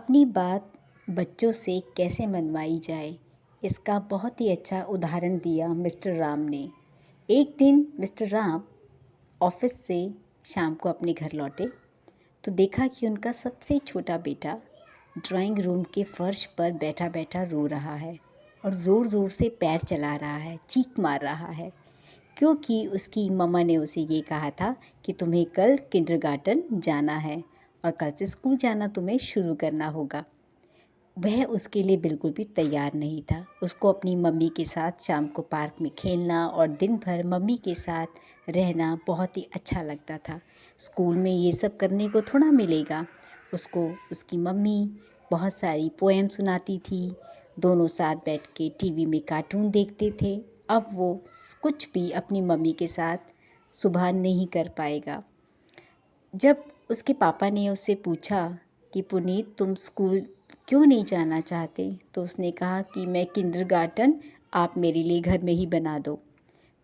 अपनी बात बच्चों से कैसे मनवाई जाए, इसका बहुत ही अच्छा उदाहरण दिया मिस्टर राम ने। एक दिन मिस्टर राम ऑफिस से शाम को अपने घर लौटे तो देखा कि उनका सबसे छोटा बेटा ड्राइंग रूम के फर्श पर बैठा बैठा रो रहा है और ज़ोर ज़ोर से पैर चला रहा है, चीख मार रहा है, क्योंकि उसकी मम्मा ने उसे ये कहा था कि तुम्हें कल किंडरगार्टन जाना है और कल से स्कूल जाना तुम्हें शुरू करना होगा। वह उसके लिए बिल्कुल भी तैयार नहीं था। उसको अपनी मम्मी के साथ शाम को पार्क में खेलना और दिन भर मम्मी के साथ रहना बहुत ही अच्छा लगता था। स्कूल में ये सब करने को थोड़ा मिलेगा। उसको उसकी मम्मी बहुत सारी पोएम सुनाती थी, दोनों साथ बैठ के टीवी में कार्टून देखते थे। अब वो कुछ भी अपनी मम्मी के साथ सुबह नहीं कर पाएगा। जब उसके पापा ने उससे पूछा कि पुनीत तुम स्कूल क्यों नहीं जाना चाहते, तो उसने कहा कि मैं किंडरगार्टन आप मेरे लिए घर में ही बना दो।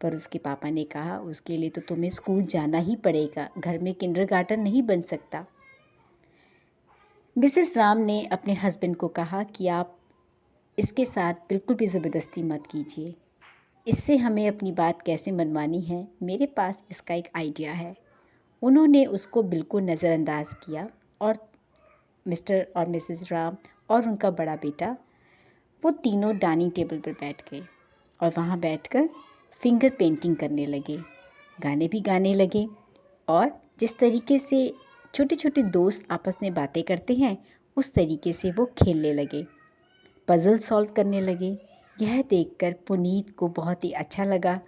पर उसके पापा ने कहा उसके लिए तो तुम्हें स्कूल जाना ही पड़ेगा, घर में किंडरगार्टन नहीं बन सकता। मिसेस राम ने अपने हस्बैंड को कहा कि आप इसके साथ बिल्कुल भी ज़बरदस्ती मत कीजिए, इससे हमें अपनी बात कैसे मनवानी है, मेरे पास इसका एक आइडिया है। उन्होंने उसको बिल्कुल नज़रअंदाज किया और मिस्टर और मिसेस राम और उनका बड़ा बेटा वो तीनों डाइनिंग टेबल पर बैठ गए और वहाँ बैठकर फिंगर पेंटिंग करने लगे, गाने भी गाने लगे और जिस तरीके से छोटे छोटे दोस्त आपस में बातें करते हैं उस तरीके से वो खेलने लगे, पज़ल सॉल्व करने लगे। यह देखकर पुनीत को बहुत ही अच्छा लगा।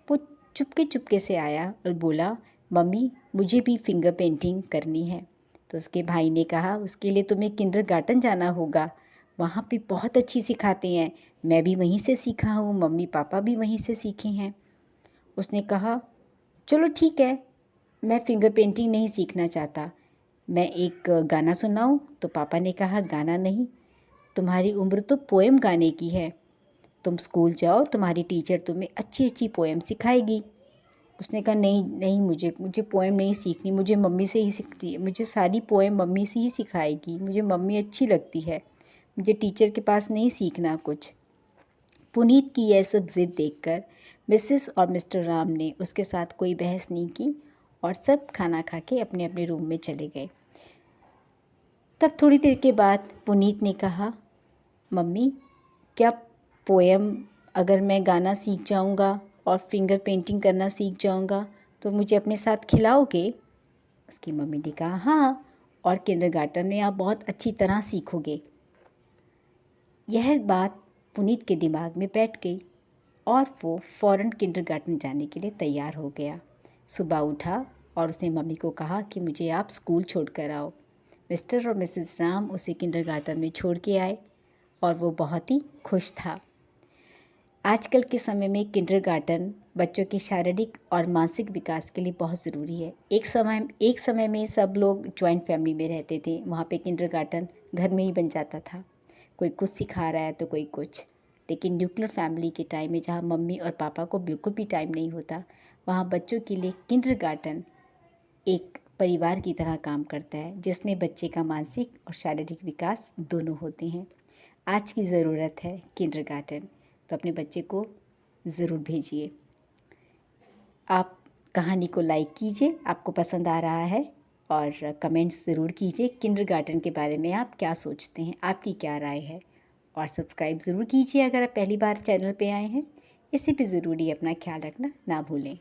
वो चुपके चुपके से आया और बोला, मम्मी मुझे भी फिंगर पेंटिंग करनी है। तो उसके भाई ने कहा उसके लिए तुम्हें किंडरगार्टन जाना होगा, वहाँ पे बहुत अच्छी सिखाते हैं, मैं भी वहीं से सीखा हूँ, मम्मी पापा भी वहीं से सीखे हैं। उसने कहा चलो ठीक है, मैं फिंगर पेंटिंग नहीं सीखना चाहता, मैं एक गाना सुनाऊँ। तो पापा ने कहा गाना नहीं, तुम्हारी उम्र तो पोएम गाने की है, तुम स्कूल जाओ, तुम्हारी टीचर तुम्हें अच्छी अच्छी पोएम सिखाएगी। उसने कहा नहीं नहीं, मुझे पोएम नहीं सीखनी, मुझे मम्मी से ही सीखती है, मुझे सारी पोएम मम्मी से ही सिखाएगी, मुझे मम्मी अच्छी लगती है, मुझे टीचर के पास नहीं सीखना कुछ। पुनीत की यह सब ज़िद देखकर मिसेस और मिस्टर राम ने उसके साथ कोई बहस नहीं की और सब खाना खा के अपने अपने रूम में चले गए। तब थोड़ी देर के बाद पुनीत ने कहा, मम्मी क्या पोएम अगर मैं गाना सीख जाऊंगा और फिंगर पेंटिंग करना सीख जाऊंगा तो मुझे अपने साथ खिलाओगे? उसकी मम्मी ने कहा हाँ, और किंडरगार्टन में आप बहुत अच्छी तरह सीखोगे। यह बात पुनीत के दिमाग में बैठ गई और वो फ़ौरन किंडरगार्टन जाने के लिए तैयार हो गया। सुबह उठा और उसने मम्मी को कहा कि मुझे आप स्कूल छोड़ कर आओ। मिस्टर और मिसेस राम उसे किंडरगार्टन में छोड़ के आए और वो बहुत ही खुश था। आजकल के समय में किंडरगार्टन बच्चों के शारीरिक और मानसिक विकास के लिए बहुत ज़रूरी है। एक समय में सब लोग जॉइंट फैमिली में रहते थे, वहाँ पे किंडरगार्टन घर में ही बन जाता था, कोई कुछ सिखा रहा है तो कोई कुछ। लेकिन न्यूक्लियर फैमिली के टाइम में जहाँ मम्मी और पापा को बिल्कुल भी टाइम नहीं होता, वहाँ बच्चों के लिए किंडरगार्टन एक परिवार की तरह काम करता है, जिसमें बच्चे का मानसिक और शारीरिक विकास दोनों होते हैं। आज की ज़रूरत है किंडरगार्टन, तो अपने बच्चे को ज़रूर भेजिए। आप कहानी को लाइक कीजिए, आपको पसंद आ रहा है, और कमेंट्स ज़रूर कीजिए किंडरगार्टन के बारे में आप क्या सोचते हैं, आपकी क्या राय है। और सब्सक्राइब ज़रूर कीजिए अगर आप पहली बार चैनल पे आए हैं। इससे भी ज़रूरी अपना ख्याल रखना ना भूलें।